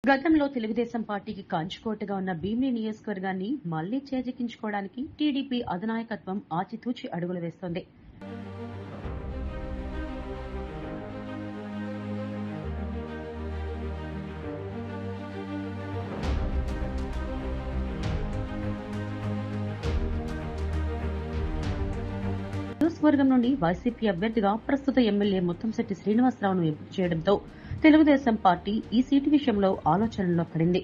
గతంలో తెలుగుదేశం పార్టీకి కంచుకోటగా ఉన్న భీమిలి నియోజకవర్గాన్ని మళ్లీ చేజిక్కించుకోవడానికి టీడీపీ అధినాయకత్వం ఆచితూచి అడుగులు వేస్తోంది. నియోజకవర్గం నుండి వైసీపీ అభ్యర్థిగా ప్రస్తుత ఎమ్మెల్యే ముత్తంశెట్టి శ్రీనివాసరావును ఎంపిక చేయడంతో తెలుగుదేశం పార్టీ ఈ సీటు విషయంలో ఆలోచనలో పడింది.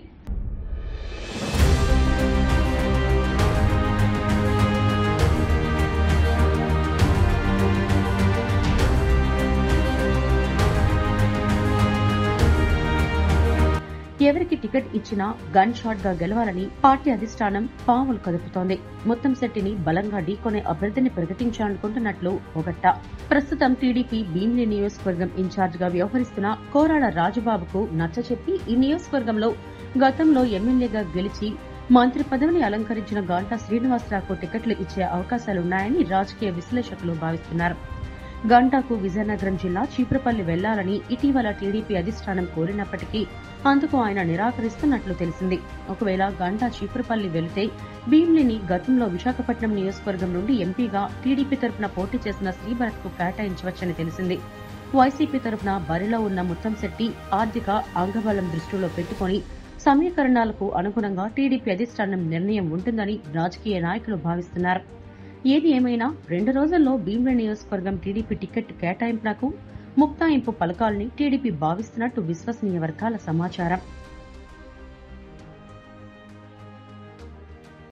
ఎవరికి టికెట్ ఇచ్చినా గన్ షాట్ గా గెలవాలని పార్టీ అధిష్టానం పావులు కదుపుతోంది. ముత్తంశెట్టిని బలంగా ఢీకొనే అభ్యర్థిని ప్రకటించాలనుకుంటున్నట్లు ఒకట. ప్రస్తుతం టీడీపీ భీమిలి నియోజకవర్గం ఇన్ఛార్జ్ గా వ్యవహరిస్తున్న కోరాడ రాజుబాబుకు నచ్చచెప్పి ఈ నియోజకవర్గంలో గతంలో ఎమ్మెల్యేగా గెలిచి మంత్రి పదవిని అలంకరించిన గంటా శ్రీనివాసరావుకు టికెట్లు ఇచ్చే అవకాశాలున్నాయని రాజకీయ విశ్లేషకులు భావిస్తున్నారు. గంటాకు విజయనగరం జిల్లా చీపురపల్లి వెళ్లాలని ఇటీవల టీడీపీ అధిష్టానం కోరినప్పటికీ అందుకు ఆయన నిరాకరిస్తున్నట్లు తెలిసింది. ఒకవేళ గంటా చీపురపల్లి వెళితే భీమిలిని గతంలో విశాఖపట్నం నియోజకవర్గం నుండి ఎంపీగా టీడీపీ తరఫున పోటీ చేసిన శ్రీభరత్ కు కేటాయించవచ్చని తెలిసింది. వైసీపీ తరఫున బరిలో ఉన్న ముత్తంశెట్టి ఆర్థిక అంగబలం దృష్టిలో పెట్టుకుని సమీకరణాలకు అనుగుణంగా టీడీపీ అధిష్టానం నిర్ణయం ఉంటుందని రాజకీయ నాయకులు భావిస్తున్నారు. ఏది ఏమైనా 2 రోజుల్లో భీమిలి నియోజకవర్గం టీడీపీ టికెట్ కేటాయింపునకు ముక్తాయింపు పలకాలని టీడీపీ భావిస్తున్నట్టు విశ్వసనీయ వర్గాల సమాచారం.